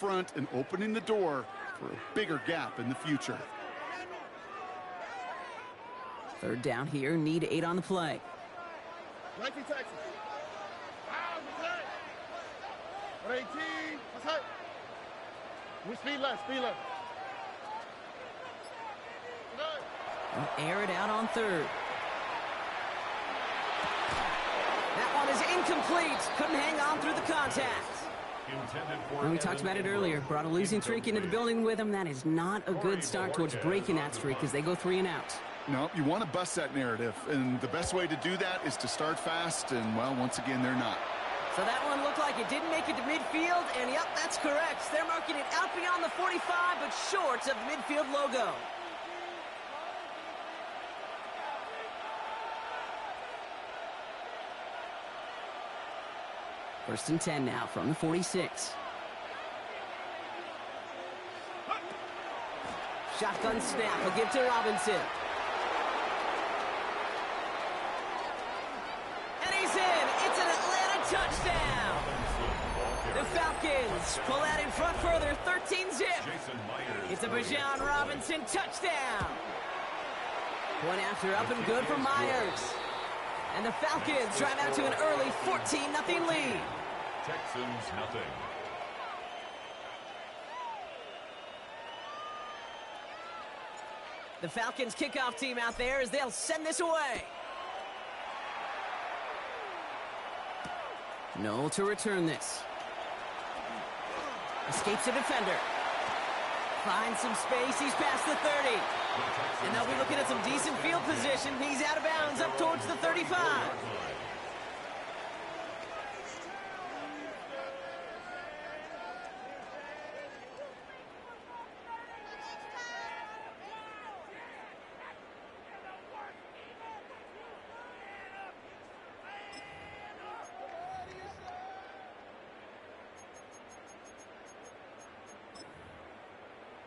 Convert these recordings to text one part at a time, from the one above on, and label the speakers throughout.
Speaker 1: front and opening the door for a bigger gap in the future.
Speaker 2: Third down here, need 8 on the play.
Speaker 3: 19 Texas. 118. Let's hit. We speed left, speed left.
Speaker 2: They'll air it out on third. That one is incomplete. Couldn't hang on through the contact. And we talked about it earlier. Brought a losing streak into the building with him. That is not a good start towards breaking that streak as they go 3 and out.
Speaker 1: No, you want to bust that narrative, and the best way to do that is to start fast, and, well, once again, they're not.
Speaker 2: So that one looked like it didn't make it to midfield, and yep, that's correct. They're marking it out beyond the 45, but short of the midfield logo. First and 10 now from the 46. Shotgun snap, will give to Robinson. And he's in. It's an Atlanta touchdown. The Falcons pull that in front further, 13-zip. It's a Bijan Robinson touchdown. One after up and good for Myers. And the Falcons drive out to an early 14-0 lead.
Speaker 4: Texans nothing.
Speaker 2: The Falcons kickoff team out there as they'll send this away. Noel to return this. Escapes a defender. Finds some space. He's past the 30. And they'll be looking at some decent field position. He's out of bounds up towards the 35.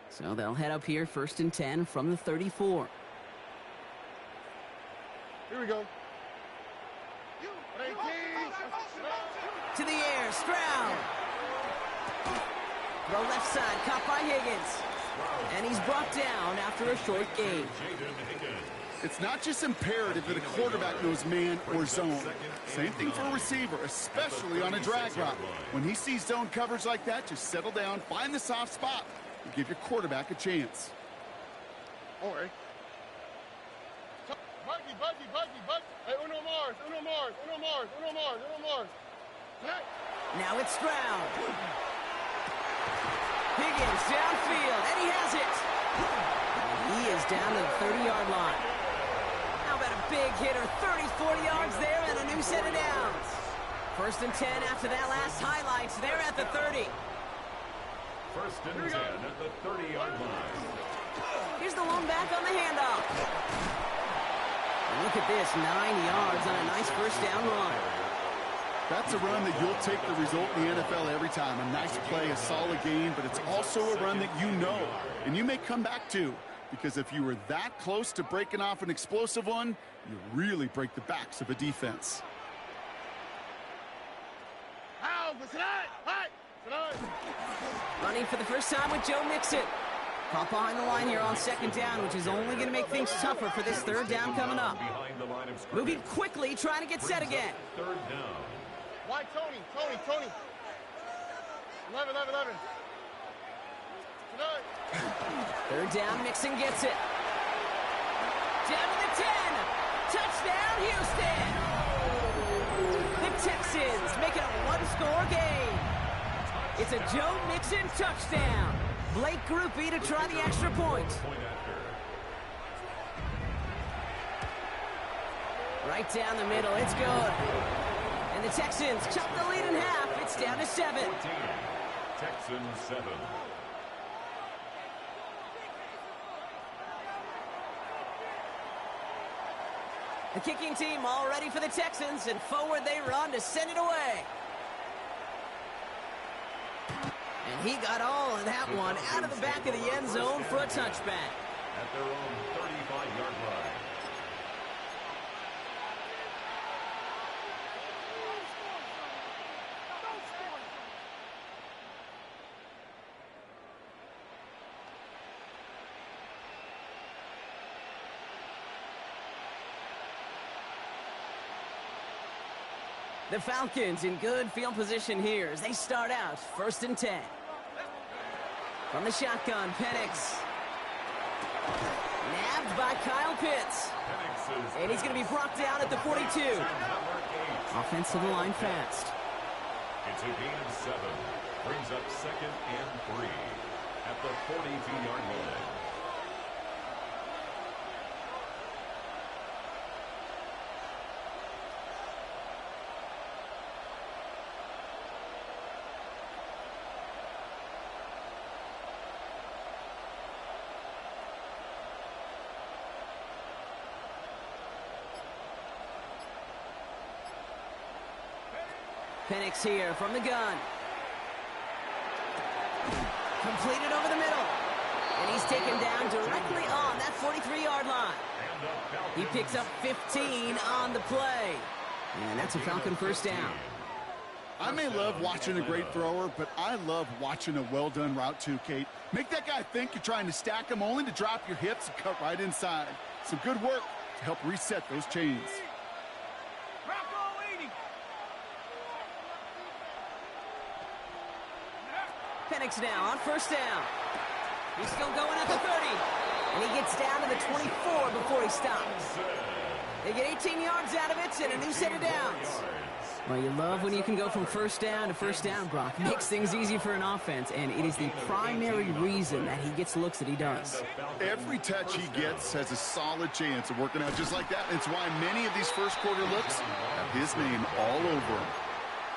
Speaker 2: So they'll head up here, first and 10 from the 34.
Speaker 3: Here we go.
Speaker 2: To the air, Stroud. The left side, caught by Higgins. And he's brought down after a short gain.
Speaker 1: It's not just imperative that a quarterback knows man or zone. Same thing for a receiver, especially on a drag route. When he sees zone coverage like that, just settle down, find the soft spot, and give your quarterback a chance.
Speaker 3: All right. Buggy. Hey, Uno Mars.
Speaker 2: Now it's Stroud. Higgins downfield, and he has it. And he is down to the 30-yard line. How about a big hitter, 30, 40 yards there, and a new set of downs. First and 10 after that last highlights. They're at the 30.
Speaker 4: First and 10 at the 30-yard line.
Speaker 2: Here's the one back on the handoff. And look at this, 9 yards on a nice first down run.
Speaker 1: That's a run that you'll take the result in the NFL every time. A nice play, a solid gain, but it's also a run that you know, and you may come back to, because if you were that close to breaking off an explosive one, you really break the backs of a defense.
Speaker 2: Running for the first time with Joe Mixon. Caught behind the line here on second down, which is only going to make things tougher for this third down coming up. Moving quickly, trying to get set again.
Speaker 4: Third down.
Speaker 3: Why Tony? 11.
Speaker 2: Third down, Mixon gets it. Down to the 10. Touchdown, Houston. The Texans make it a one-score game. It's a Joe Mixon touchdown. Blake Grupe to try the extra point. Right down the middle, it's good. And the Texans chop the lead in half. It's down to 7.
Speaker 4: 14, Texans 7.
Speaker 2: The kicking team all ready for the Texans, and forward they run to send it away. And he got all of that one out of the back of the end zone for a touchback.
Speaker 4: At their own 35-yard line.
Speaker 2: The Falcons in good field position here as they start out 1st and 10. From the shotgun, Penix. Nabbed by Kyle Pitts. And he's going to be brought down at the 42. Offense to the line fast.
Speaker 4: It's a gain of 7. Brings up 2nd and 3 at the 42-yard line.
Speaker 2: Penix here from the gun. Completed over the middle. And he's taken down directly on that 43-yard line. He picks up 15 on the play. And that's a Falcon first down.
Speaker 1: I may love watching a great thrower, but I love watching a well-done route too, Kate. Make that guy think you're trying to stack him only to drop your hips and cut right inside. Some good work to help reset those chains.
Speaker 2: Penix now on first down. He's still going at the 30. And he gets down to the 24 before he stops. They get 18 yards out of it and a new set of downs. Well, you love when you can go from first down to first down, Brock. Makes things easy for an offense, and it is the primary reason that he gets looks that he does.
Speaker 1: Every touch he gets has a solid chance of working out just like that. It's why many of these first quarter looks have his name all over them.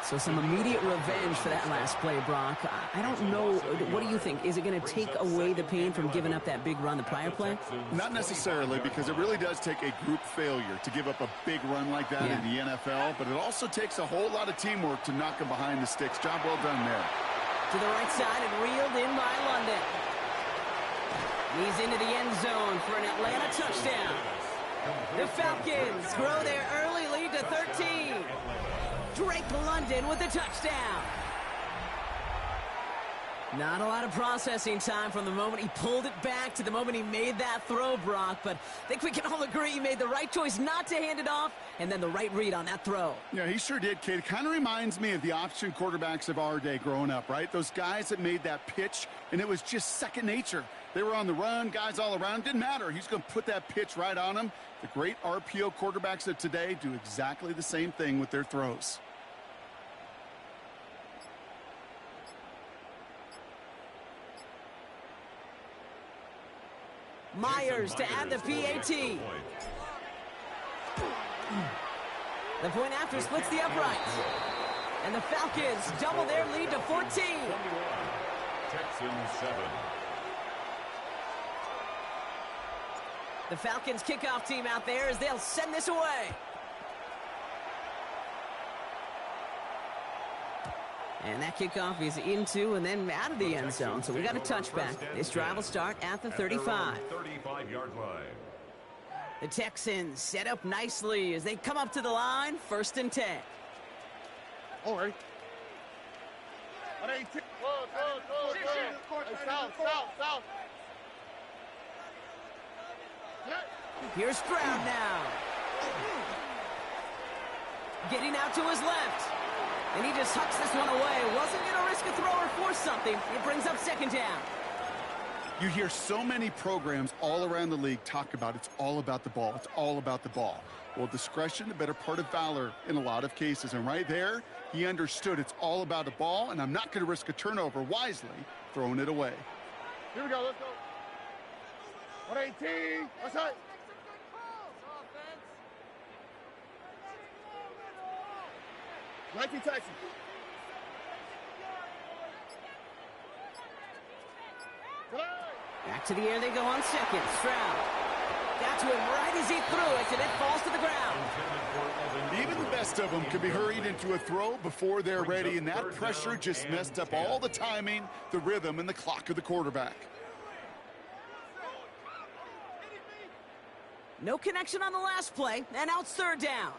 Speaker 2: So some immediate revenge for that last play, Brock. I don't know. What do you think? Is it going to take away the pain from giving up that big run the prior play?
Speaker 1: Not necessarily, because it really does take a group failure to give up a big run like that in the NFL, but it also takes a whole lot of teamwork to knock him behind the sticks. Job well done there.
Speaker 2: To the right side and reeled in by London. He's into the end zone for an Atlanta touchdown. The Falcons grow their early lead to 13. Drake London with a touchdown. Not a lot of processing time from the moment he pulled it back to the moment he made that throw, Brock, but I think we can all agree he made the right choice not to hand it off and then the right read on that throw.
Speaker 1: Yeah, he sure did, kid. It kind of reminds me of the option quarterbacks of our day growing up, right? Those guys that made that pitch, and it was just second nature. They were on the run, guys all around. Didn't matter. He's going to put that pitch right on them. The great RPO quarterbacks of today do exactly the same thing with their throws.
Speaker 2: Myers to add the PAT. The point after splits the uprights. And the Falcons double their lead to 14.
Speaker 4: Texans 7.
Speaker 2: The Falcons kickoff team out there as they'll send this away. And that kickoff is into and then out of the end zone. So we got a touchback. This drive will start at the 35.
Speaker 4: 35-yard line.
Speaker 2: The Texans set up nicely as they come up to the line. 1st and 10.
Speaker 3: All right. Hey, south.
Speaker 2: Here's Stroud now. Getting out to his left. And he just hucks this one away. Wasn't going to risk a throw or force something. It brings up 2nd down.
Speaker 1: You hear so many programs all around the league talk about it's all about the ball. It's all about the ball. Well, discretion, the better part of valor in a lot of cases. And right there, he understood it's all about the ball, and I'm not going to risk a turnover wisely, throwing it away.
Speaker 3: Here we go, let's go. 118, outside. Nike taxi.
Speaker 2: Back to the air they go on 2nd. Stroud got to him right as he threw it, and it falls to the ground.
Speaker 1: Even the best of them can be hurried into a throw before they're ready, and that pressure just messed up all the timing, the rhythm, and the clock of the quarterback.
Speaker 2: No connection on the last play, and now it's 3rd down.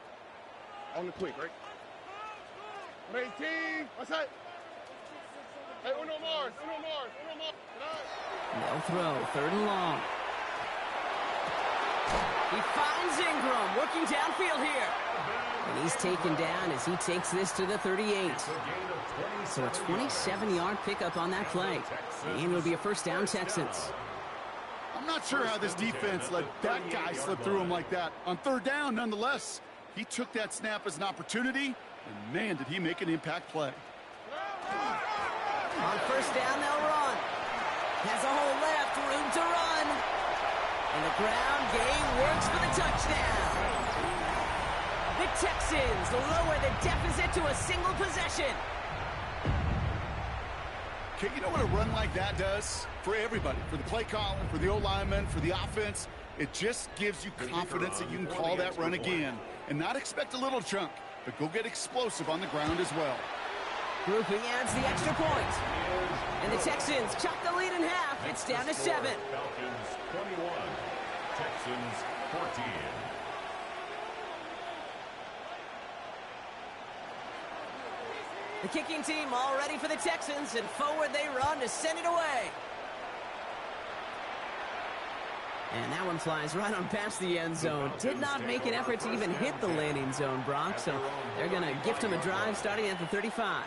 Speaker 3: On the quick, right? 118, outside. Hey, uno more.
Speaker 2: No throw, 3rd and long. He finds Ingram working downfield here. And he's taken down as he takes this to the 38. So a 27-yard pickup on that play. And it'll be a first down, Texans.
Speaker 1: I'm not sure how this defense let that guy slip through him like that. On third down, nonetheless, he took that snap as an opportunity, and man, did he make an impact play.
Speaker 2: On first down, they'll run. Has a hole left, room to run. And the ground game works for the touchdown. The Texans lower the deficit to a single possession.
Speaker 1: Okay, you know what a run like that does? For everybody, for the play caller, for the O-lineman, for the offense, it just gives you confidence that you can call that run again and not expect a little chunk, but go get explosive on the ground as well.
Speaker 2: Grouping adds the extra point. And the Texans chop the lead in half. It's down to 7.
Speaker 4: Falcons 21, Texans 14.
Speaker 2: The kicking team all ready for the Texans, and forward they run to send it away. And that one flies right on past the end zone. Did not make an effort to even hit the landing zone, Brock, so they're going to gift him a drive starting at the 35.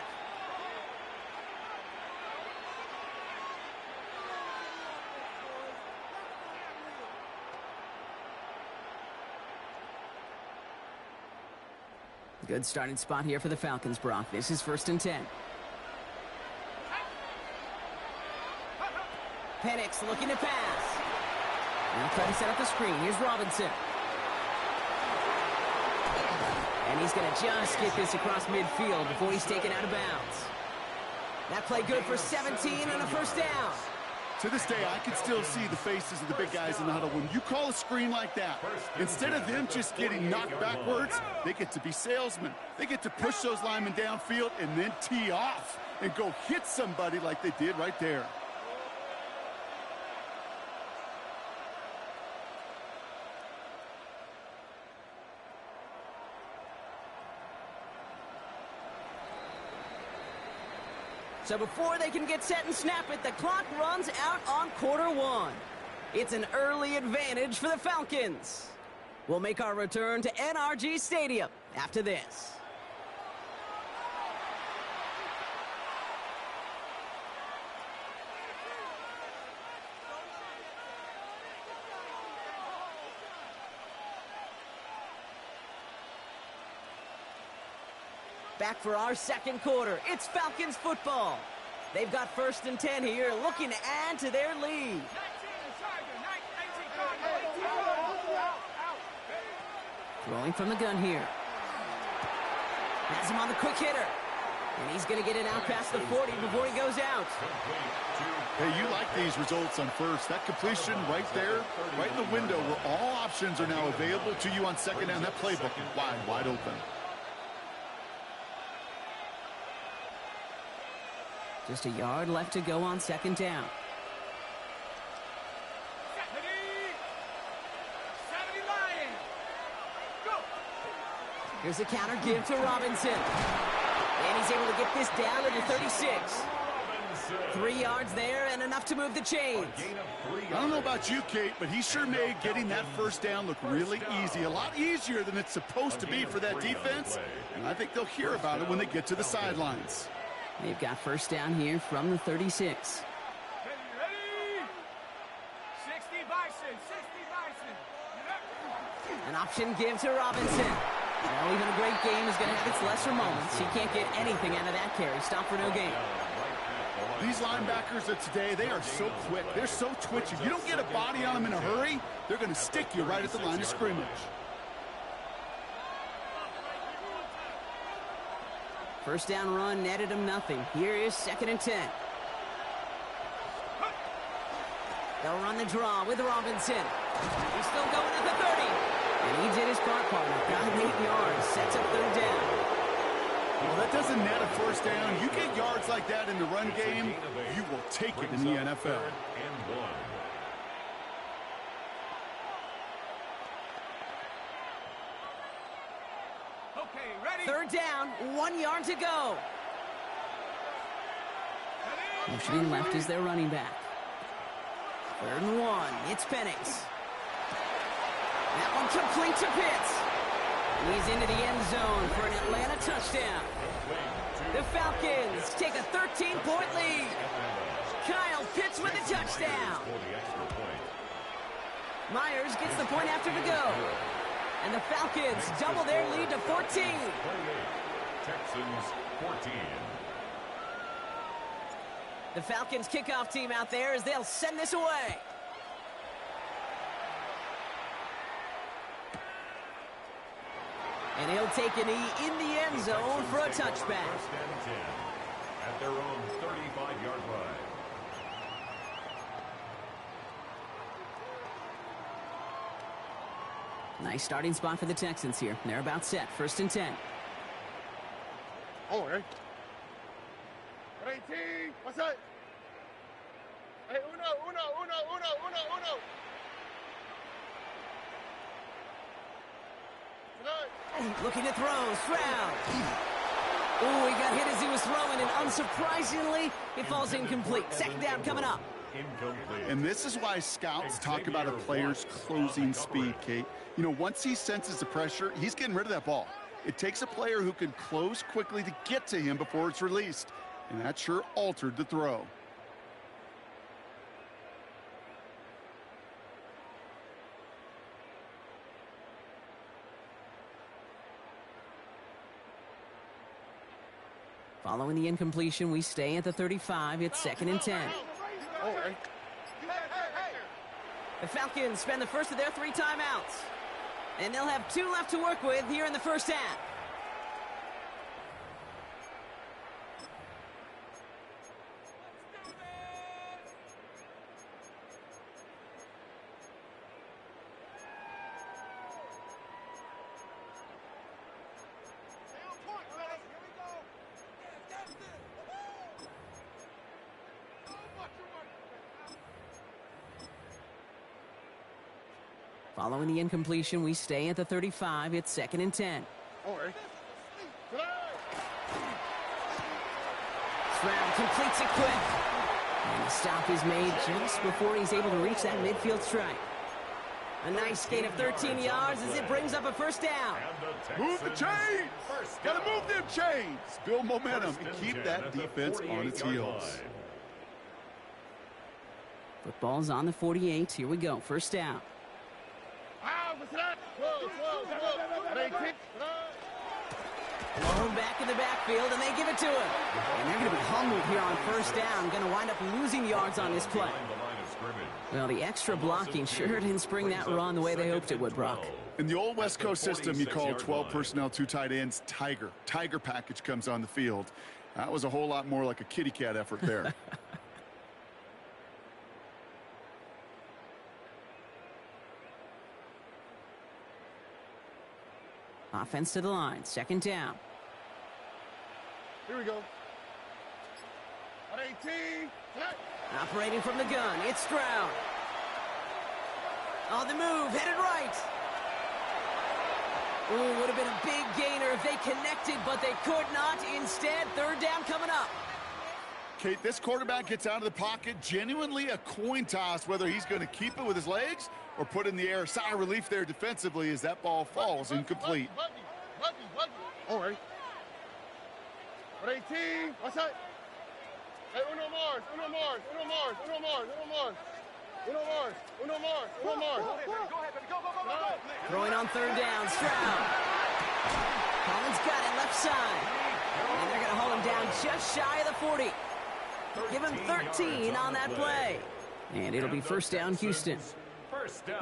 Speaker 2: Good starting spot here for the Falcons, Brock. This is 1st and 10. Penix looking to pass. Now trying to set up the screen. Here's Robinson. And he's going to just get this across midfield before he's taken out of bounds. That play good for 17 and a first down.
Speaker 1: To this day, I can still see the faces of the big guys in the huddle. When you call a screen like that, instead of them just getting knocked backwards, they get to be salesmen. They get to push those linemen downfield and then tee off and go hit somebody like they did right there.
Speaker 2: So before they can get set and snap it, the clock runs out on quarter 1. It's an early advantage for the Falcons. We'll make our return to NRG Stadium after this. Back for our second quarter. It's Falcons football. They've got 1st and 10 here, looking to add to their lead. Throwing from the gun here. Has him on the quick hitter. And he's going to get it out past the 40 before he goes out.
Speaker 1: Hey, you like these results on first. That completion right there, right in the window where all options are now available to you on second down. That playbook is wide open.
Speaker 2: Just a yard left to go on 2nd down. Here's a counter give to Robinson. And he's able to get this down to the 36. 3 yards there and enough to move the chains.
Speaker 1: I don't know about you, Kate, but he sure made getting that first down look really easy. A lot easier than it's supposed to be for that defense. And I think they'll hear about it when they get to the sidelines.
Speaker 2: They've got first down here from the 36.
Speaker 3: Ready? 60 Bison, 60 Bison.
Speaker 2: An option give to Robinson. Well, even a great game is going to have its lesser moments. He can't get anything out of that carry. Stop for no gain.
Speaker 1: These linebackers of today, they are so quick. They're so twitchy. You don't get a body on them in a hurry, they're going to stick you right at the line of scrimmage.
Speaker 2: First down run netted him nothing. Here is 2nd and 10. They'll run the draw with Robinson. He's still going at the 30. And he did his part, partner. Got him 8 yards. Sets up 3rd down.
Speaker 1: Well, that doesn't net a first down. You get yards like that in the run game, you will take it in the NFL.
Speaker 3: Okay, ready?
Speaker 2: 3rd down, 1 yard to go. Motioning left is their running back. 3rd and 1, it's Penix. That one complete to Pitts. And he's into the end zone for an Atlanta touchdown. The Falcons take a 13-point lead. Kyle Pitts with a touchdown. Myers gets the point after the go. And the Falcons double their lead to 14.
Speaker 4: Texans 14.
Speaker 2: The Falcons kickoff team out there as they'll send this away. And he'll take a knee in the end zone for a touchback.
Speaker 4: First and 10 at their own 35-yard line.
Speaker 2: Nice starting spot for the Texans here. They're about set. First and 10.
Speaker 3: Oh, hey. 18. What's that? Hey, uno.
Speaker 2: Looking to throw. Stroud. Ooh, he got hit as he was throwing, and unsurprisingly, it falls incomplete. Second down coming up.
Speaker 4: Incomplete.
Speaker 1: And this is why scouts talk about a player's closing speed, Kate. You know, once he senses the pressure, he's getting rid of that ball. It takes a player who can close quickly to get to him before it's released. And that sure altered the throw.
Speaker 2: Following the incompletion, we stay at the 35. It's second and 10.
Speaker 3: Oh, hey.
Speaker 2: The Falcons spend the first of their 3 timeouts. And they'll have 2 left to work with here in the first half. Following the incompletion, we stay at the 35. It's second and 10.
Speaker 3: Oh, hey.
Speaker 2: Stroud completes it quick. And the stop is made just before he's able to reach that midfield strike. A nice gain of 13 yards as it brings up a first down.
Speaker 1: Move the chains! Gotta move them chains! Build momentum and keep that defense on its heels.
Speaker 2: Football's on the 48. Here we go. First down. Thrown back in the backfield, and they give it to him. And they're going to be humbled here on first down. Going to wind up losing yards on this play. Well, the extra blocking sure didn't spring that run the way they hoped it would, Brock.
Speaker 1: In the old West Coast system, you call 12 personnel, 2 tight ends, Tiger. Tiger package comes on the field. That was a whole lot more like a kitty cat effort there.
Speaker 2: Offense to the line. Second down.
Speaker 3: Here we go. 18.
Speaker 2: Operating from the gun. It's Stroud. On the move. Headed right. Ooh, would have been a big gainer if they connected, but they could not. Instead, third down coming up.
Speaker 1: Kate, this quarterback gets out of the pocket, genuinely a coin toss whether he's going to keep it with his legs or put in the air. Sigh of relief there defensively as that ball falls incomplete.
Speaker 3: All right. 18. What's that? Hey, uno Mars.
Speaker 2: Throwing on third down, Stroud. Collins got it left side. And they're going to hold him down just shy of the 40. Give him 13 on that play. And it'll be first down, Houston.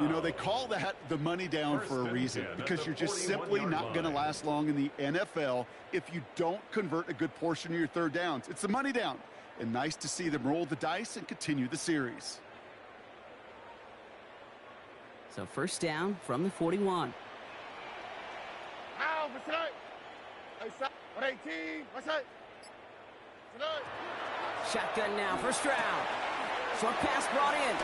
Speaker 1: You know, they call that the money down for a reason, because you're just simply not going to last long in the NFL if you don't convert a good portion of your third downs. It's the money down. And nice to see them roll the dice and continue the series.
Speaker 2: So first down from the 41. Shotgun now for Stroud. Short pass brought in.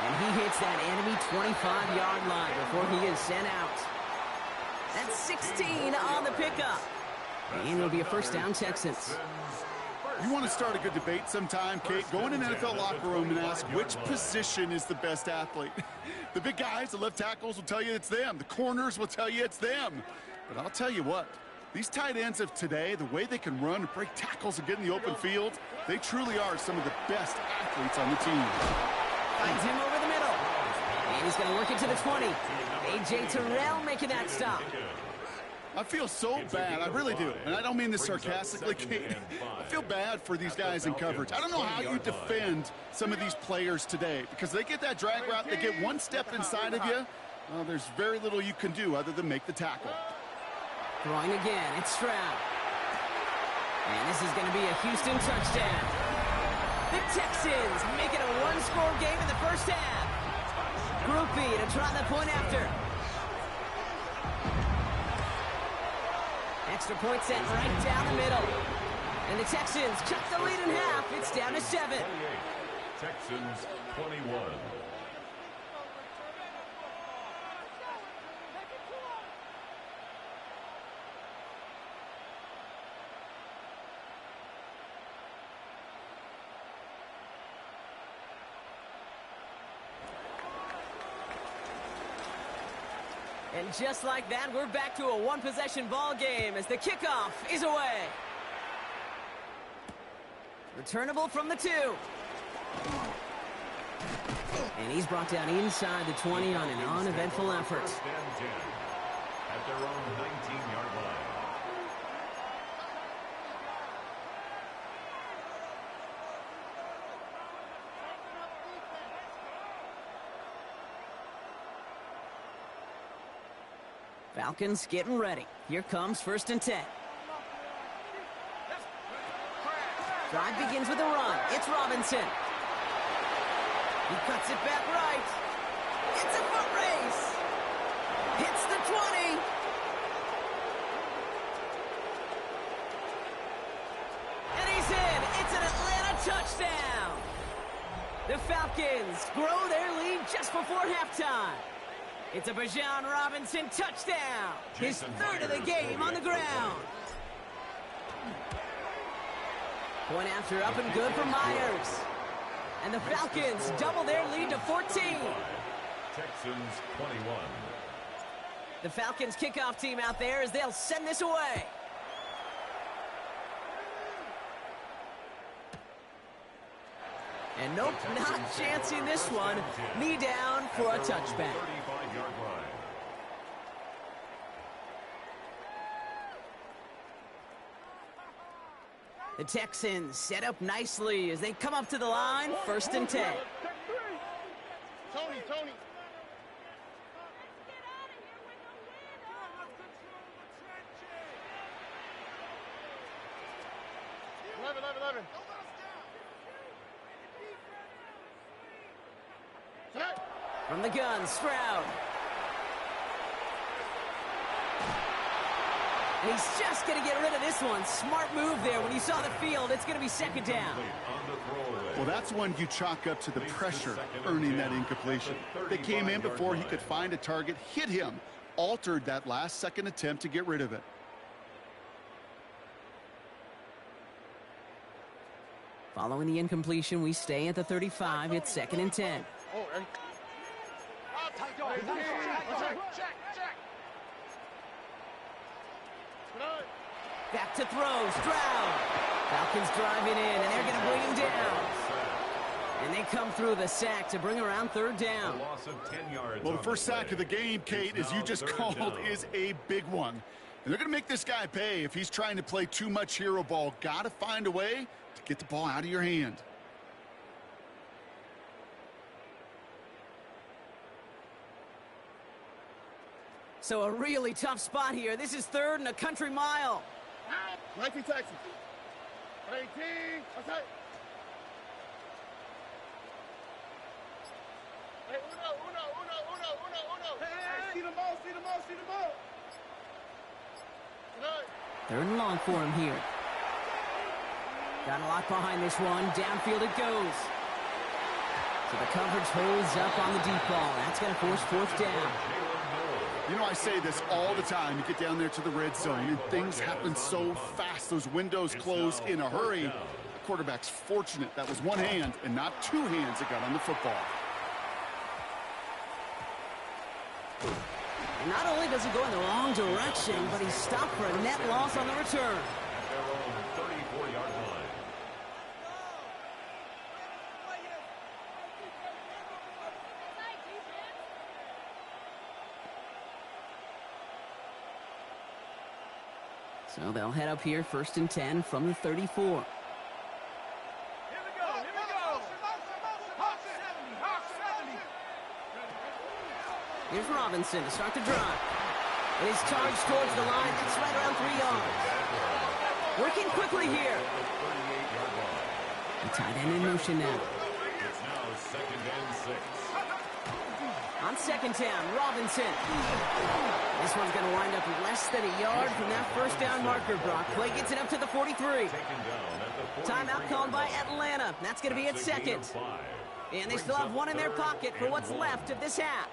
Speaker 2: And he hits that enemy 25-yard line before he is sent out. That's 16 on the pickup. And it'll be a first down, Texans.
Speaker 1: You want to start a good debate sometime, Kate? Go in an NFL locker room and ask which position is the best athlete. The big guys, the left tackles will tell you it's them. The corners will tell you it's them. But I'll tell you what, these tight ends of today, the way they can run and break tackles and get in the open field, they truly are some of the best athletes on the team.
Speaker 2: Finds him over the middle. And he's going to work it to the 20. A.J. Terrell making that stop.
Speaker 1: I feel so bad, I really do. And I don't mean this sarcastically, Kate. I feel bad for these guys in coverage. I don't know how you defend some of these players today because they get that drag route, they get one step inside of you. Well, there's very little you can do other than make the tackle.
Speaker 2: Throwing again, it's Stroud. And this is going to be a Houston touchdown. The Texans make it a one-score game in the first half. Groupie to try the point after. Extra point set right down the middle. And the Texans cut the lead in half. It's down to 7.
Speaker 4: Texans 21.
Speaker 2: And just like that, we're back to a one-possession ball game as the kickoff is away. Returnable from the 2. And he's brought down inside the 20 on an uneventful effort.
Speaker 4: First and 10 at their own 19-yard line.
Speaker 2: Falcons getting ready. Here comes 1st and 10. Drive begins with a run. It's Robinson. He cuts it back right. It's a foot race. Hits the 20. And he's in. It's an Atlanta touchdown. The Falcons grow their lead just before halftime. It's a Bijan Robinson touchdown. His 3rd of the game on the ground. Point after up and good for Myers. And the Falcons double their lead to 14.
Speaker 4: Texans 21.
Speaker 2: The Falcons kickoff team out there as they'll send this away. And nope, not chancing this one. Knee down for a touchback.
Speaker 4: 35-yard line.
Speaker 2: The Texans set up nicely as they come up to the line. 1st and 10.
Speaker 3: Tony. 11.
Speaker 2: From the gun, Stroud. And he's just going to get rid of this one. Smart move there. When you saw the field, it's going to be 2nd down.
Speaker 1: Well, that's one you chalk up to the pressure earning that incompletion. They came in before he could find a target, hit him, altered that last-second attempt to get rid of it.
Speaker 2: Following the incompletion, we stay at the 35. It's 2nd and 10. Back to throw, Stroud. Falcons driving in, and they're going to bring him down. And they come through the sack to bring around 3rd down.
Speaker 4: Loss of 10 yards.
Speaker 1: Well, the first sack of the game, Kate, as you just called, is a big one. And they're going to make this guy pay if he's trying to play too much hero ball. Got to find a way to get the ball out of your hand.
Speaker 2: So a really tough spot here. This is 3rd and a country mile.
Speaker 3: 19 Texans. 18. Okay. Hey, uno. Hey, see the ball.
Speaker 2: 3rd and long for him here. Got a lot behind this one. Downfield it goes. So the coverage holds up on the deep ball. That's going to force 4th down.
Speaker 1: You know, I say this all the time. You get down there to the red zone, and things happen so fast. Those windows close in a hurry. quarterback's fortunate that was one hand and not two hands that got on the football.
Speaker 2: And not only does he go in the wrong direction, but he's stopped for a net loss on the return.
Speaker 4: At their own 34-yard line.
Speaker 2: So they'll head up here, 1st and 10 from the 34. Here's Robinson to start the drive. And he's charged towards the line. That's right around 3 yards. Working quickly here. The tight end in motion now.
Speaker 4: It's now 2nd and 6.
Speaker 2: On 2nd down, Robinson. This one's going to wind up less than a yard from that 1st down marker, Brock. Play gets it up to the 43.
Speaker 4: Taken down at the 43.
Speaker 2: Timeout called by Atlanta. That's going to be at 2nd. And they still have one in their pocket for what's left of this half.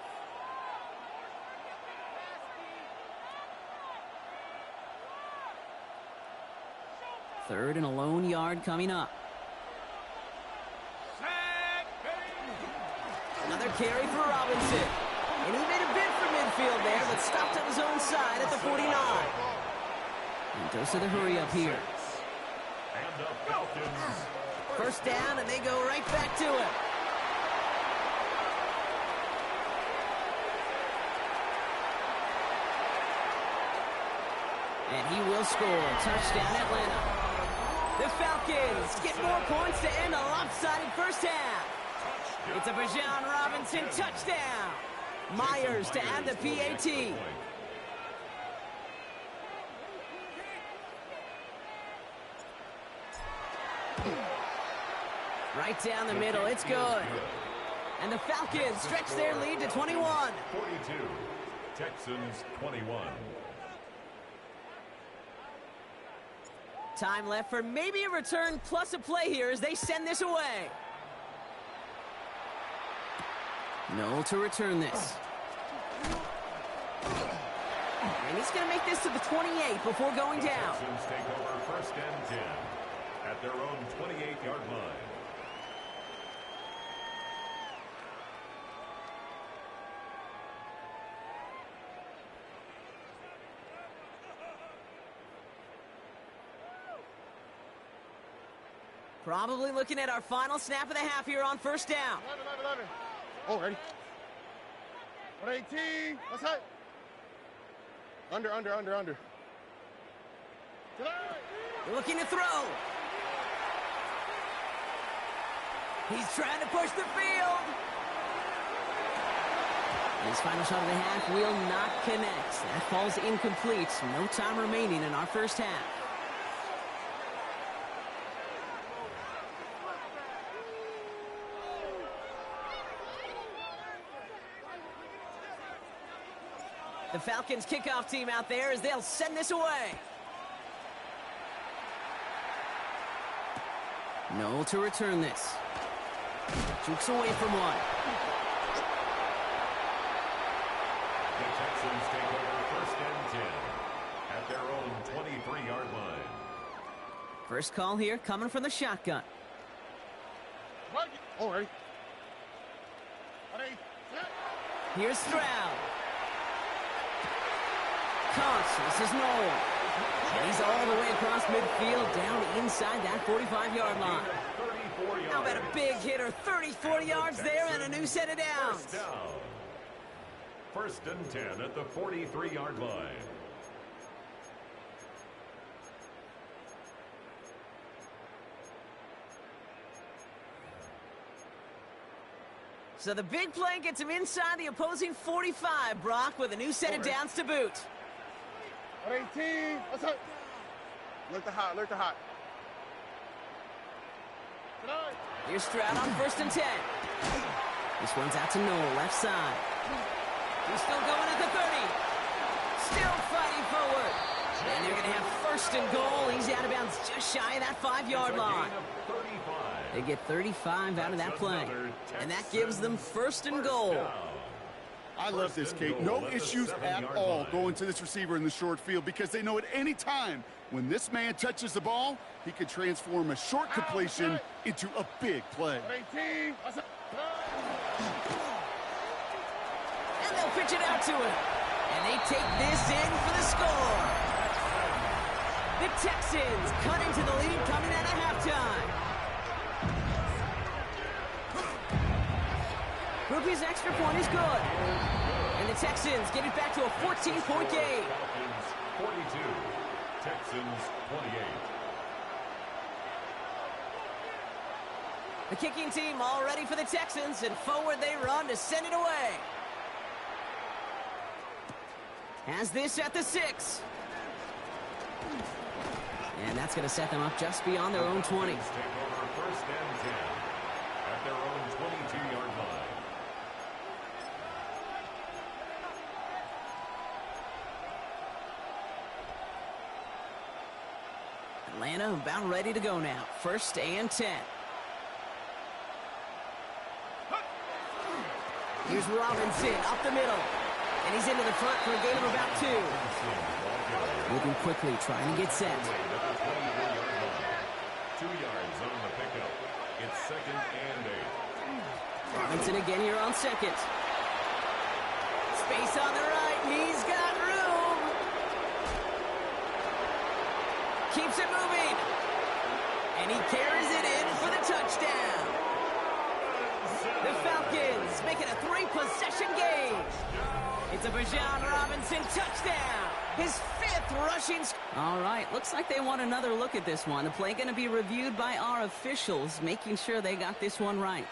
Speaker 2: 3rd and a lone yard coming up. Another carry for Robinson. And he made a bid for midfield there, but stopped on his own side at the 49. And goes to the hurry up here.
Speaker 4: And the Falcons.
Speaker 2: 1st down, and they go right back to it. And he will score. Touchdown, Atlanta. The Falcons get more points to end a lopsided 1st half. It's a Bijan Robinson touchdown. Myers to add the PAT. Right down the middle, it's good. And the Falcons stretch their lead to 21.
Speaker 4: 42. Texans 21.
Speaker 2: Time left for maybe a return plus a play here as they send this away. Noel to return this. And he's going to make this to the 28 before going down.
Speaker 4: Texans take over 1st and 10 at their own 28-yard line.
Speaker 2: Probably looking at our final snap of the half here on 1st down.
Speaker 3: 11. Oh, ready. 118. Let's hit. Under.
Speaker 2: Looking to throw. He's trying to push the field. His final shot of the half will not connect. That falls incomplete. No time remaining in our 1st half. The Falcons kickoff team out there as they'll send this away. Noel to return this. Jukes away from one.
Speaker 4: The Texans take over 1st and 10 at their own 23-yard line.
Speaker 2: First call here coming from the shotgun.
Speaker 3: Oh, ready.
Speaker 2: Here's Stroud. This is Noel. And he's all the way across midfield down inside that 45-yard line. How about a big hitter, 34 yards there and a new set of downs.
Speaker 4: 1st and 10 at the 43-yard line.
Speaker 2: So the big play gets him inside the opposing 45, Brock, with a new set of downs to boot.
Speaker 3: 18. Let's hit. Look the hot.
Speaker 2: Here's Stroud on 1st and 10. This one's out to Noel, left side. He's still going at the 30. Still fighting forward. And they're going to have 1st and goal. He's out of bounds just shy of that 5-yard line. They get 35 out of that play. And that gives them 1st and goal.
Speaker 1: I love this, Kate. No issues at all going to this receiver in the short field because they know at any time when this man touches the ball, he could transform a short completion into a big play.
Speaker 3: 18.
Speaker 2: And they'll pitch it out to him. And they take this in for the score. The Texans cut into the lead coming out of halftime. Ruby's extra point is good. And the Texans get it back to a 14-point game.
Speaker 4: Falcons 42, Texans 28.
Speaker 2: The kicking team all ready for the Texans, and forward they run to send it away. Has this at the 6. And that's going to set them up just beyond their own 20.
Speaker 4: Take over first and 10 at their own 22-yard line.
Speaker 2: Atlanta about ready to go now. First and 10. Here's Robinson up the middle. And he's into the front for a gain of about 2. Moving quickly, trying to get set.
Speaker 4: 2 yards on the pickup. It's second and 8.
Speaker 2: Robinson again here on second. Space on the right, and he's got room. Keeps it moving. And he carries it in for the touchdown. The Falcons make it a 3-possession game. It's a Bijan Robinson touchdown. His 5th rushing. All right, looks like they want another look at this one. The play going to be reviewed by our officials, making sure they got this one right.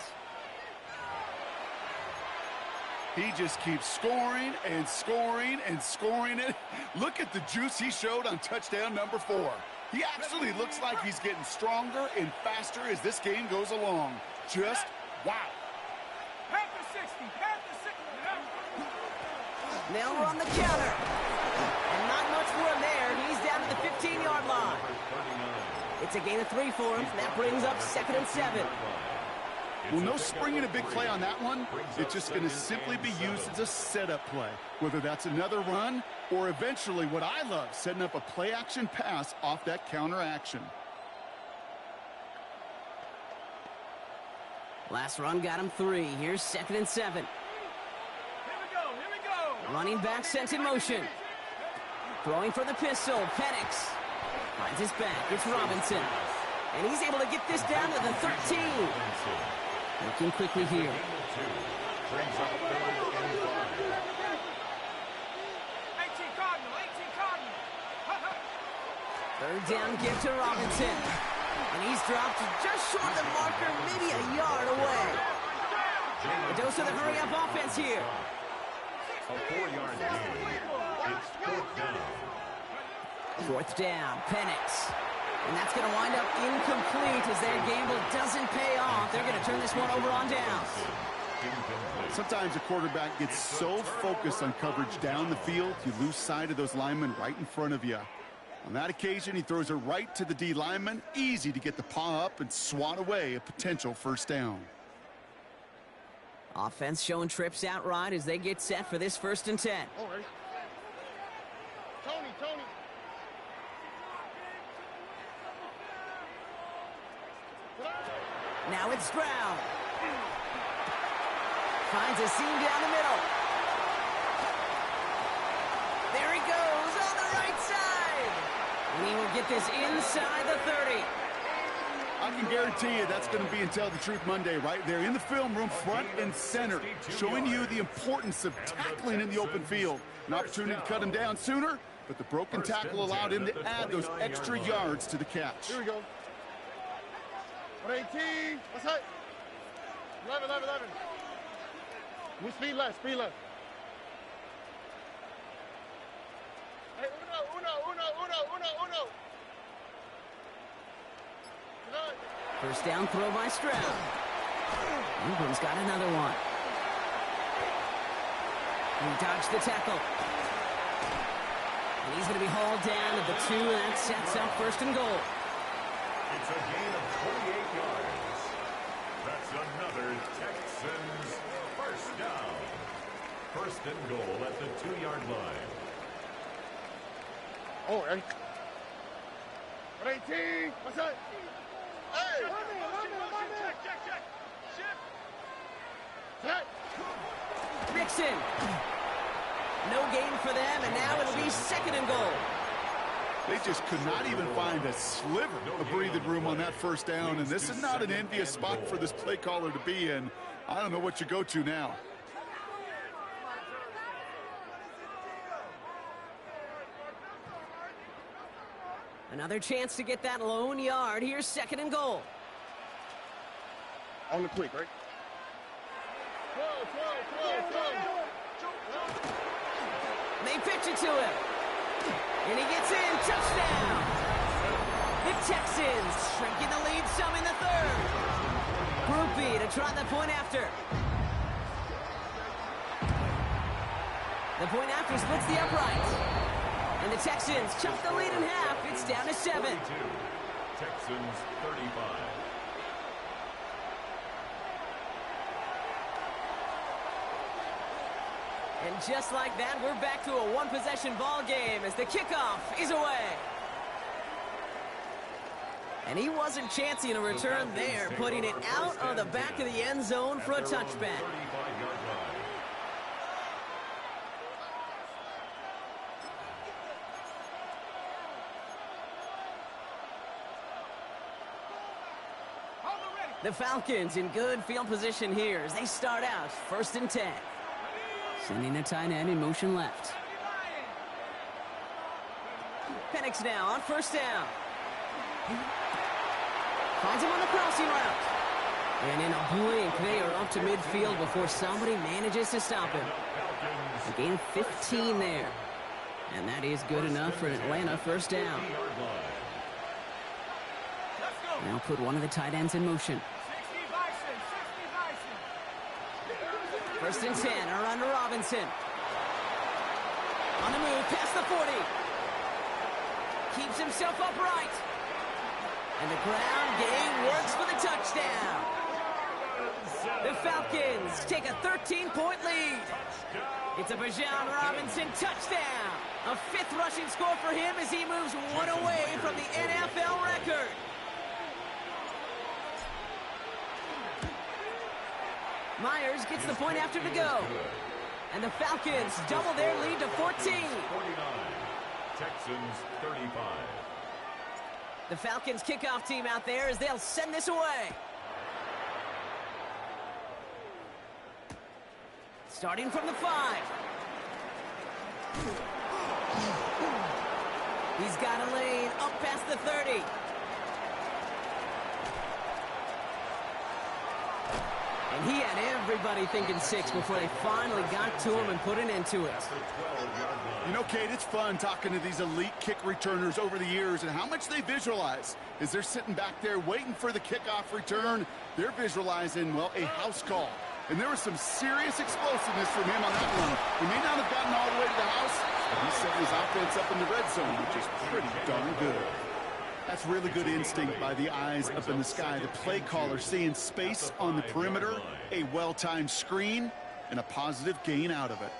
Speaker 1: He just keeps scoring and scoring and scoring it. Look at the juice he showed on touchdown number 4. He actually looks like he's getting stronger and faster as this game goes along. Just wow.
Speaker 2: They'll run the counter. And not much for him there. He's down to the 15-yard line. It's a gain of 3 for him. That brings up second and 7.
Speaker 1: Well, no springing a big play on that one. It's just going to simply be used as a setup play, whether that's another run or eventually what I love, setting up a play-action pass off that counter action.
Speaker 2: Last run got him 3. Here's second and 7. Running back sent in motion. Throwing for the pistol. Penix finds his back. It's Robinson. And he's able to get this down to the 13. Looking quickly here. Third down give to Robinson. And he's dropped just short of the marker, maybe a yard away. A dose of the hurry-up offense here.
Speaker 4: A 4-yard gain. It's 4th down.
Speaker 2: 4th down, Penix. And that's going to wind up incomplete as their gamble doesn't pay off. They're going to turn this one over on downs.
Speaker 1: Sometimes a quarterback gets so focused on coverage down the field, you lose sight of those linemen right in front of you. On that occasion, he throws it right to the D lineman. Easy to get the paw up and swat away a potential first down.
Speaker 2: Offense showing trips out right as they get set for this 1st and 10.
Speaker 3: All right. Tony.
Speaker 2: Now it's Stroud. Finds a seam down the middle. There he goes on the right side. And he will get this inside the 30.
Speaker 1: I can guarantee you that's going to be Tell the Truth Monday right there in the film room, front and center, showing you the importance of tackling in the open field. An opportunity to cut him down sooner, but the broken tackle allowed him to add those extra yards to the catch.
Speaker 3: Here we go. 118. What's that? 11. Move speed left. Hey, uno.
Speaker 2: First down throw by Stroud. Ingram's got another one. He dodged the tackle. And he's going to be hauled down to the 2, and that sets up 1st and goal.
Speaker 4: It's a gain of 28 yards. That's another Texans first down. First and goal at the 2-yard line.
Speaker 3: Oh, ready? 18. What's up? Hey! Check.
Speaker 2: Mixon. No gain for them, and now it'll be 2nd and goal.
Speaker 1: They just could not even find a sliver of breathing room on that first down, and this is not an envious spot for this play caller to be in. I don't know what you go to now.
Speaker 2: Another chance to get that lone yard. Here's 2nd and goal.
Speaker 3: On the quick, right? 12.
Speaker 2: They pitch it to him. And he gets in. Touchdown. The Texans shrinking the lead some in the 3rd. Group B to try the point after. The point after splits the uprights. And the Texans chop the lead in half. It's down to 7.
Speaker 4: 42. Texans 35.
Speaker 2: And just like that, we're back to a one-possession ball game as the kickoff is away. And he wasn't chancing a return there, putting it out on the back of the end zone for a touchback. The Falcons in good field position here as they start out 1st and 10. Sending the tight end in motion left. Penix now on 1st down. Finds him on the crossing route. And in a blink, they are up to midfield before somebody manages to stop him. A gain of 15 there. And that is good enough for an Atlanta 1st down. Now put one of the tight ends in motion. 1st and 10, a run to Robinson. On the move, past the 40. Keeps himself upright. And the ground game works for the touchdown. The Falcons take a 13-point lead. It's a Bijan Robinson touchdown. A 5th rushing score for him as he moves one away from the NFL record. Myers gets the point after to go. And the Falcons double their lead to 14.
Speaker 4: 49. Texans 35.
Speaker 2: The Falcons kickoff team out there as they'll send this away. Starting from the 5. He's got a lane up past the 30. And he had everybody thinking 6 before they finally got to him and put an end to it.
Speaker 1: You know, Kate, it's fun talking to these elite kick returners over the years and how much they visualize. As they're sitting back there waiting for the kickoff return, they're visualizing, well, a house call. And there was some serious explosiveness from him on that one. He may not have gotten all the way to the house, but he set his offense up in the red zone, which is pretty darn good. That's really good instinct by the eyes up in the sky. The play caller seeing space on the perimeter, a well-timed screen, and a positive gain out of it.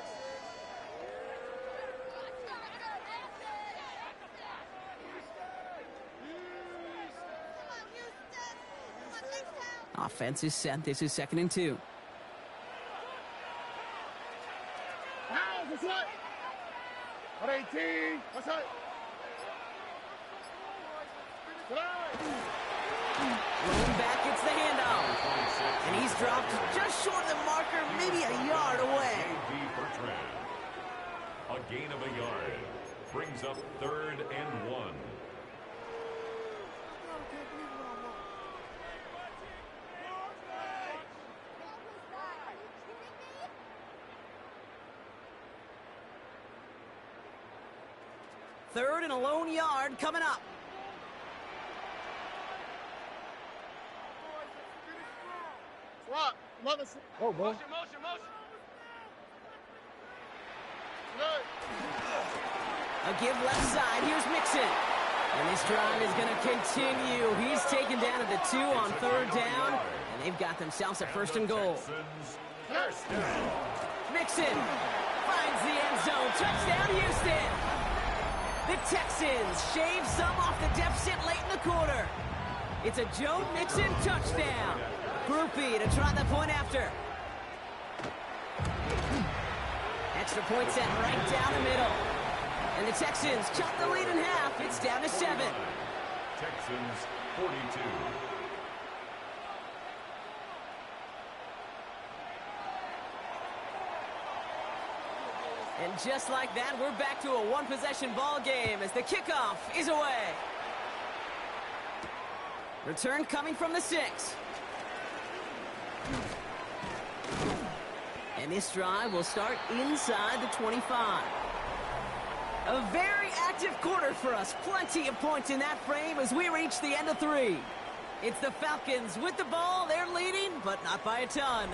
Speaker 2: Offense is set. This is 2nd and 2.
Speaker 3: What's up? 18. What's up?
Speaker 2: Rolling back, it's the handoff. And he's dropped just short of the marker, maybe a yard away.
Speaker 4: A gain of a yard. Brings up 3rd and 1.
Speaker 2: Third and a lone yard coming up.
Speaker 3: Swap. Oh, boy. Motion.
Speaker 2: A give left side. Here's Mixon. And this drive is going to continue. He's taken down at the 2 on 3rd down. And they've got themselves a 1st and goal. Mixon Finds the end zone. Touchdown, Houston. The Texans shave some off the deficit late in the quarter. It's a Joe Mixon touchdown. Groupie to try the point after. Extra point set right down the middle. And the Texans cut the lead in half. It's down to 7.
Speaker 4: Texans 42.
Speaker 2: And just like that, we're back to a one-possession ball game as the kickoff is away. Return coming from the 6. And this drive will start inside the 25. A very active quarter for us. Plenty of points in that frame as we reach the end of 3. It's the Falcons with the ball. They're leading, but not by a ton.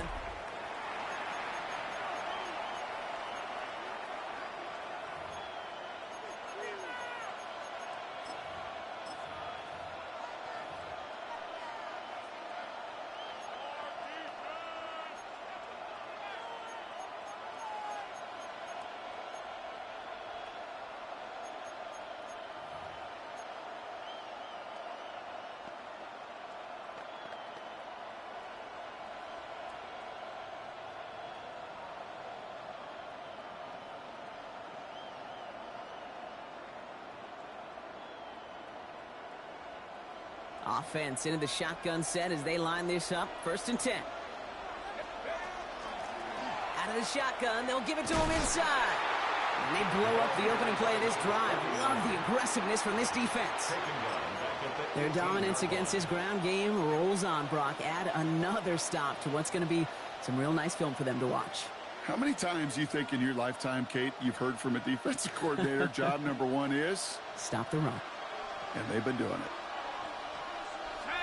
Speaker 2: Offense into the shotgun set as they line this up. 1st and 10. Out of the shotgun, they'll give it to him inside. And they blow up the opening play of this drive. Love the aggressiveness from this defense. Their dominance against his ground game rolls on, Brock. Add another stop to what's going to be some real nice film for them to watch.
Speaker 1: How many times do you think in your lifetime, Kate, you've heard from a defensive coordinator, job number 1 is?
Speaker 2: Stop the run.
Speaker 1: And they've been doing it.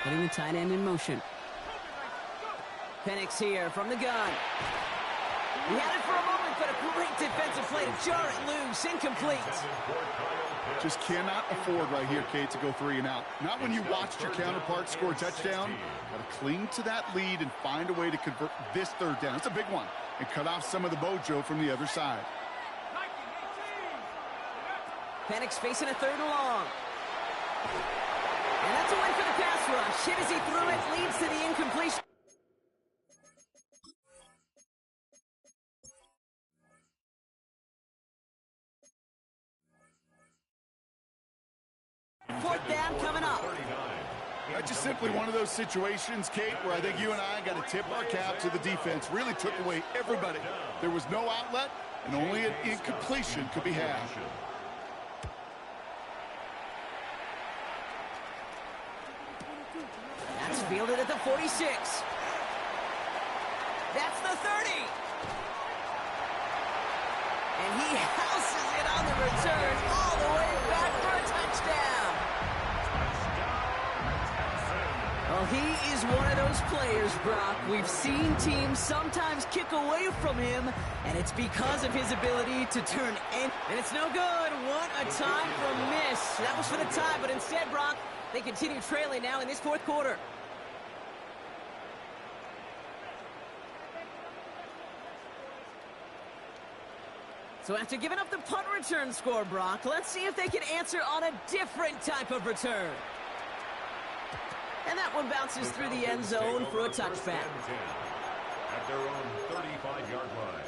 Speaker 2: Putting the tight end in motion. Penix here from the gun. He had it for a moment, but a great defensive play to jar it loose. Incomplete.
Speaker 1: Just cannot afford right here, Kate, to go 3 and out. Not when you watched your counterpart score a touchdown. Got to cling to that lead and find a way to convert this 3rd down. It's a big one. And cut off some of the mojo from the other side.
Speaker 2: Penix facing a 3rd and long. And that's a win for the pass rush. Hit as he threw it, leads to the incompletion. Fourth down coming up.
Speaker 1: That's just simply one of those situations, Kate, where I think you and I got to tip our cap to the defense. Really took away everybody. There was no outlet, and only an incompletion could be had.
Speaker 2: That's fielded at the 46. That's the 30. And he houses it on the return all the way back for a touchdown. Well, he is one of those players, Brock. We've seen teams sometimes kick away from him, and it's because of his ability to turn in. And it's no good. What a time for a miss. That was for the tie, but instead, Brock, they continue trailing now in this 4th quarter. So after giving up the punt return score, Brock, let's see if they can answer on a different type of return. And that one bounces through the end zone for a touchback.
Speaker 4: At their own 35-yard line.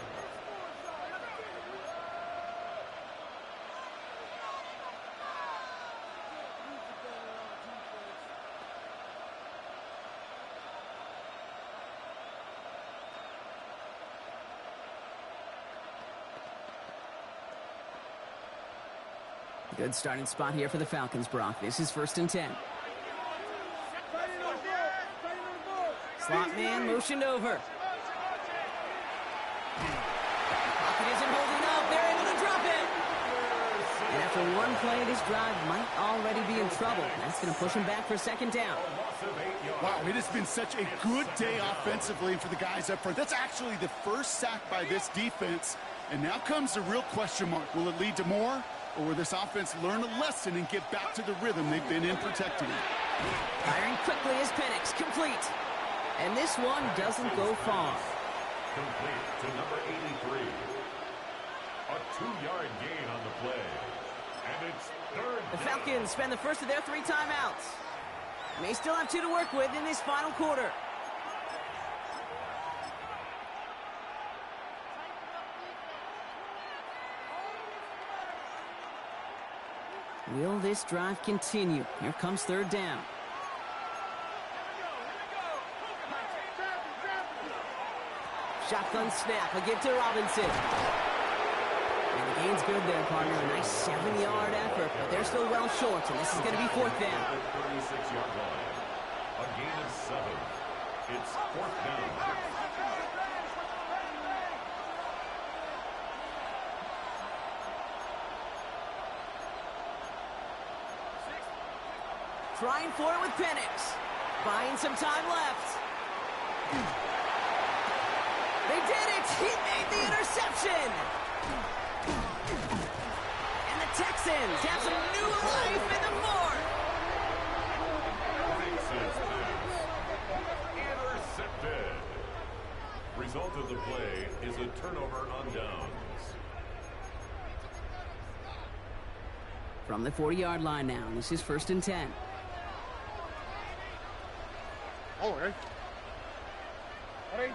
Speaker 2: Good starting spot here for the Falcons, Brock. This is 1st and 10. Slot man motioned over. Pocket isn't holding up. They're able to drop it. And after one play, this drive might already be in trouble. That's going to push him back for 2nd down.
Speaker 1: Wow, it has been such a good day offensively for the guys up front. That's actually the first sack by this defense. And now comes the real question mark. Will it lead to more? Or will this offense learn a lesson and get back to the rhythm they've been in protecting it?
Speaker 2: Firing quickly is Penix. Complete. And this one doesn't go far.
Speaker 4: Complete to number 83. A 2-yard gain on the play. And it's third
Speaker 2: The
Speaker 4: down.
Speaker 2: Falcons spend the first of their 3 timeouts. May still have 2 to work with in this final quarter. Will this drive continue? Here comes third down. Shotgun snap, a give to Robinson. And the gain's good there, partner. A nice 7-yard effort, but they're still well short, and this is going to be fourth down.
Speaker 4: At the 36-yard line. A gain of 7. It's fourth down.
Speaker 2: Trying for it with Penix. Buying some time left. They did it! He made the interception! And the Texans have some new life in the fourth!
Speaker 4: Makes sense, pass. Intercepted. Result of the play is a turnover on downs.
Speaker 2: From the 40-yard line now, this is 1st and 10.
Speaker 3: Oh, okay.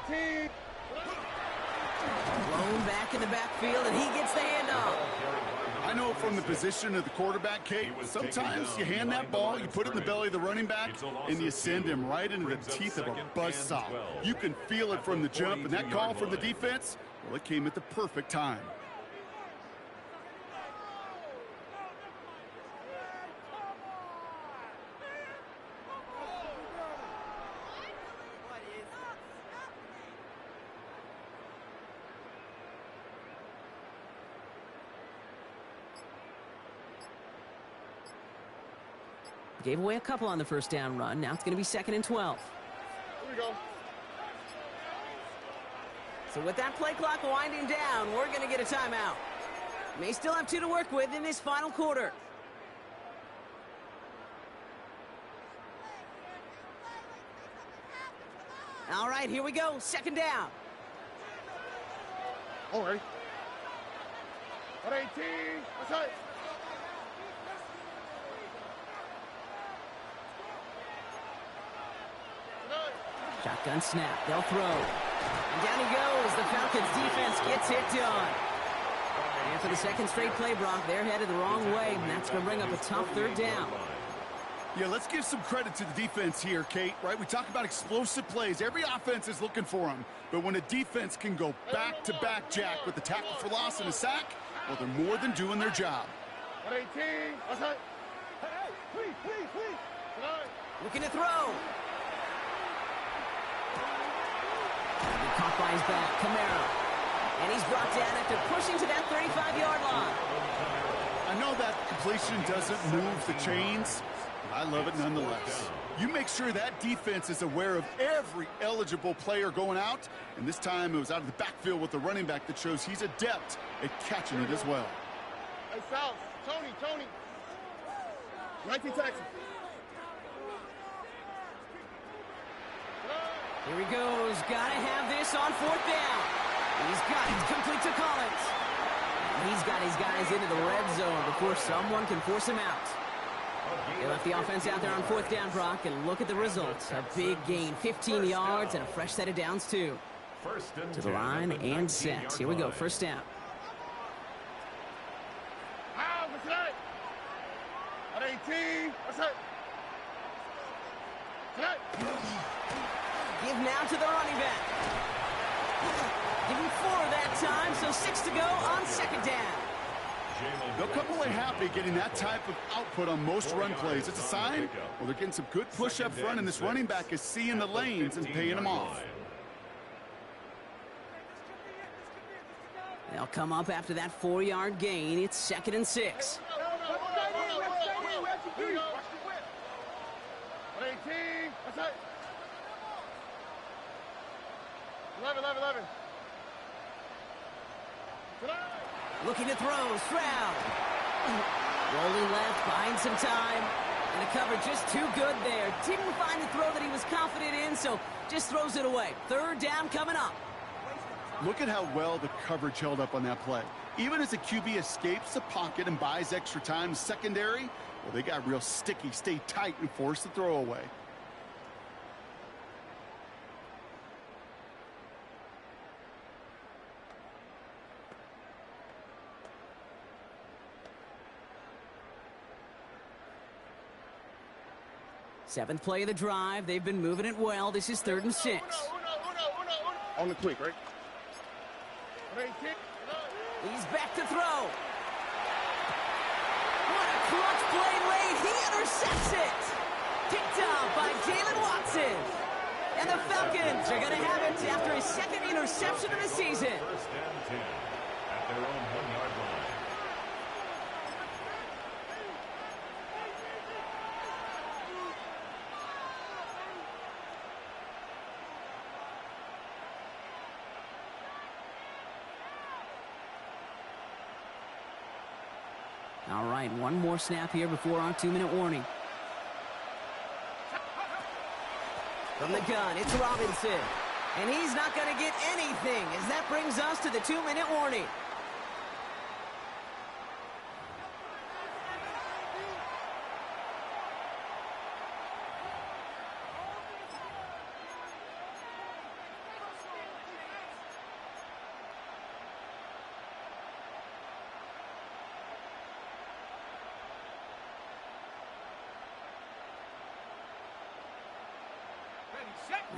Speaker 3: 18.
Speaker 2: Blown back in the backfield, and he gets the handoff.
Speaker 1: I know from the position of the quarterback, Kate, sometimes you hand that ball, you put it in the belly of the running back, and you send him right into the teeth of a buzzsaw. You can feel it from the jump, and that call from the defense, well, it came at the perfect time.
Speaker 2: Gave away a couple on the first down run. Now it's going to be 2nd and 12.
Speaker 3: Here we go.
Speaker 2: So with that play clock winding down, we're going to get a timeout. May still have 2 to work with in this final quarter. All right, here we go. 2nd down.
Speaker 3: All right. 18. That's right.
Speaker 2: Shotgun snap. They'll throw. And down he goes. The Falcons defense gets it done. And for the second straight play, Brock, they're headed the wrong way, and that's going to bring up a tough third down.
Speaker 1: Yeah, let's give some credit to the defense here, Kate, right? We talk about explosive plays. Every offense is looking for them. But when a defense can go back-to-back, Jack, with a tackle for loss and a sack, well, they're more than doing their job.
Speaker 3: 18. That's right. Hey, please.
Speaker 2: Looking to throw. Caught by his back, Kamara. And he's brought down after pushing to that 35-yard line.
Speaker 1: I know that completion doesn't move the chains. I love it nonetheless. You make sure that defense is aware of every eligible player going out. And this time it was out of the backfield with the running back that shows he's adept at catching it as well.
Speaker 3: Hey, South. Tony. 19 Texas.
Speaker 2: Here he goes. Gotta have this on 4th down. He's got it complete to Collins. And he's got his guys into the red zone before someone can force him out. They left the offense out there on 4th down, Brock, and look at the results. A big gain, 15 yards, and a fresh set of downs, too. To the line and set. Here we go, 1st down.
Speaker 3: That's right. 18. That's right.
Speaker 2: Give now to the running back. Give him 4 that time, so 6 to go on 2nd down.
Speaker 1: They'll come away happy getting that type of output on most run plays. It's a sign, well, they're getting some good push up front, and this running back is seeing the lanes and paying them off.
Speaker 2: They'll come up after that 4-yard gain. It's 2nd and 6.
Speaker 3: 18. That's right. 11.
Speaker 2: Looking to throw, Stroud. Rolling left, buying some time. And the cover just too good there. Didn't find the throw that he was confident in, so just throws it away. 3rd down coming up.
Speaker 1: Look at how well the coverage held up on that play. Even as a QB escapes the pocket and buys extra time secondary, well, they got real sticky, stay tight, and force the throw away.
Speaker 2: Seventh play of the drive. They've been moving it well. This is 3rd and 6.
Speaker 3: On the quick, right?
Speaker 2: He's back to throw. What a clutch play late. He intercepts it. Picked up by Jalen Watson. And the Falcons are going to have it after his 2nd interception of the season.
Speaker 4: 1st and 10 at their own 1-yard line.
Speaker 2: All right, one more snap here before our 2-minute warning. From the gun, it's Robinson. And he's not going to get anything as that brings us to the 2-minute warning.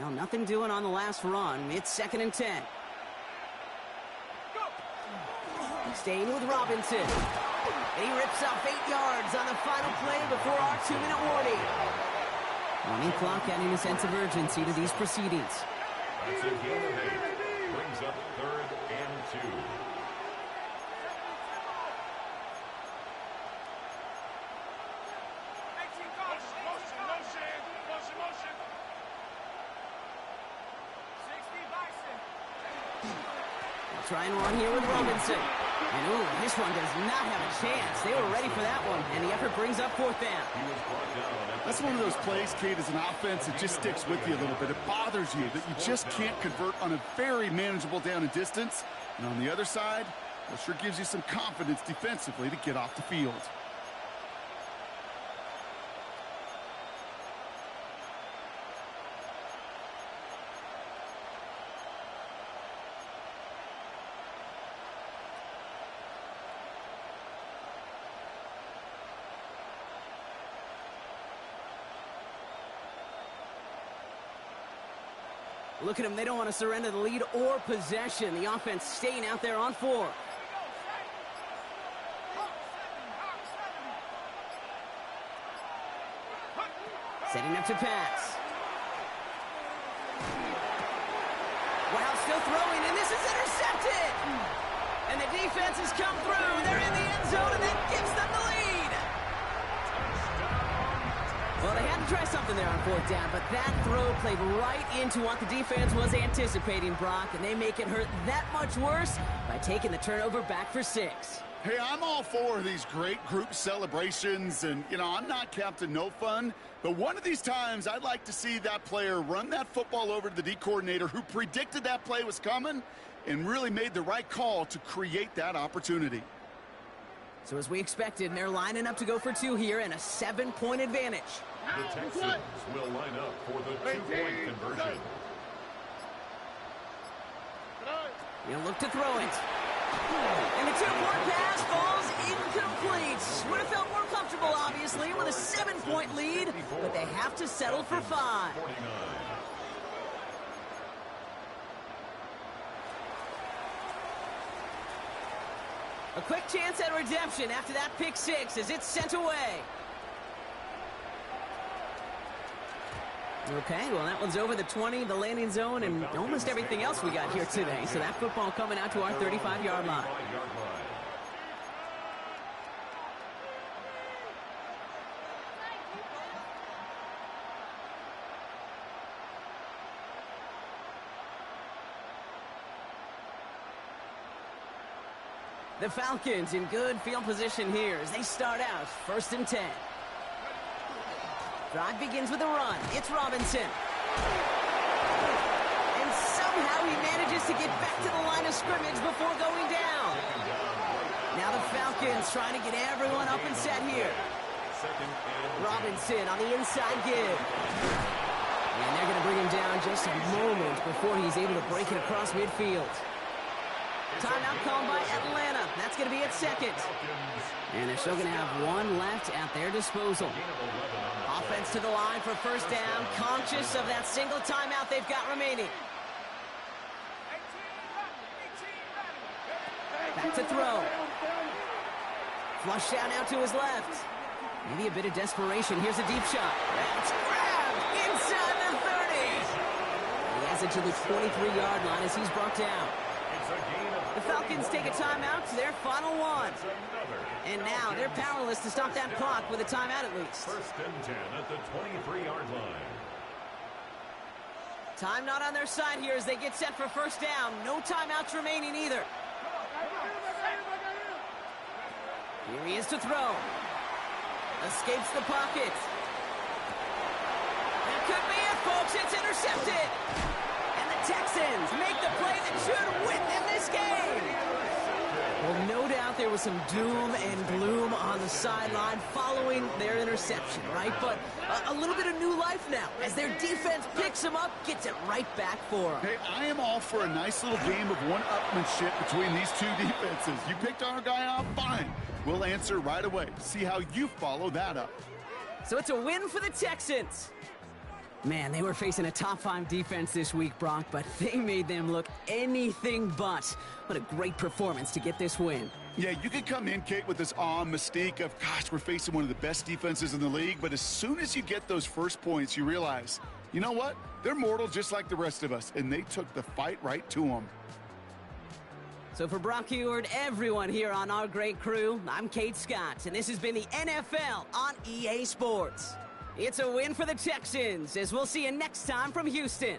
Speaker 2: Well, nothing doing on the last run. It's 2nd and 10. Staying with Robinson. And he rips off 8 yards on the final play before our 2-minute warning. Running clock adding a sense of urgency to these proceedings.
Speaker 4: That's a gain of 8. Brings up 3rd and 2.
Speaker 2: Try and run here with Robinson. And ooh, this one does not have a chance. They were ready for that one, and the effort brings up 4th down.
Speaker 1: That's one of those plays, Kate, as an offense, it just sticks with you a little bit. It bothers you that you just can't convert on a very manageable down and distance. And on the other side, it sure gives you some confidence defensively to get off the field.
Speaker 2: Look at them. They don't want to surrender the lead or possession. The offense staying out there on 4. Setting up to pass. Wow, still throwing, and this is intercepted. And the defense has come through. They're in the end zone, and that gives them the lead. Well, they had to try something there on 4th down, but that throw played right into what the defense was anticipating, Brock, and they make it hurt that much worse by taking the turnover back for 6.
Speaker 1: Hey, I'm all for these great group celebrations, and, you know, I'm not Captain No Fun, but one of these times I'd like to see that player run that football over to the D coordinator who predicted that play was coming and really made the right call to create that opportunity.
Speaker 2: So as we expected, they're lining up to go for 2 here and a 7-point advantage.
Speaker 4: The Texans will line up for the 2-point conversion.
Speaker 2: He'll look to throw it. And the 2-point pass falls incomplete. Would have felt more comfortable, obviously, with a 7-point lead, but they have to settle for 5. A quick chance at redemption after that pick 6 as it's sent away. Okay, well, that one's over the 20, the landing zone, and almost everything else we got here today. So that football coming out to our 35-yard line. The Falcons in good field position here as they start out 1st and 10. Drive begins with a run. It's Robinson. And somehow he manages to get back to the line of scrimmage before going down. Now the Falcons trying to get everyone up and set here. Robinson on the inside give. And they're going to bring him down just a moment before he's able to break it across midfield. Timeout called by Atlanta. That's going to be at second. And they're still going to have one left at their disposal. Offense to the line for first down, conscious of that single timeout they've got remaining. Back to throw. Flush down out to his left. Maybe a bit of desperation. Here's a deep shot. That's grabbed inside the 30. He has it to the 23-yard line as he's brought down. The Falcons take a timeout to their final one. And now they're powerless to stop that clock with a timeout at least.
Speaker 4: First and 10 at the 23-yard line.
Speaker 2: Time not on their side here as they get set for first down. No timeouts remaining either. Here he is to throw. Escapes the pocket. That could be it, folks. It's intercepted. And the Texans make the play that should win them this game. Well, no doubt there was some doom and gloom on the sideline following their interception, right? But a little bit of new life now as their defense picks them up, gets it right back for them.
Speaker 1: Hey, I am all for a nice little game of one-upmanship between these two defenses. You picked our guy off, fine. We'll answer right away. See how you follow that up.
Speaker 2: So it's a win for the Texans. Man, they were facing a top-5 defense this week, Brock, but they made them look anything but. What a great performance to get this win.
Speaker 1: Yeah, you could come in, Kate, with this mystique of, gosh, we're facing one of the best defenses in the league, but as soon as you get those first points, you realize, you know what? They're mortal just like the rest of us, and they took the fight right to them.
Speaker 2: So for Brock Huard, everyone here on our great crew, I'm Kate Scott, and this has been the NFL on EA Sports. It's a win for the Texans, as we'll see you next time from Houston.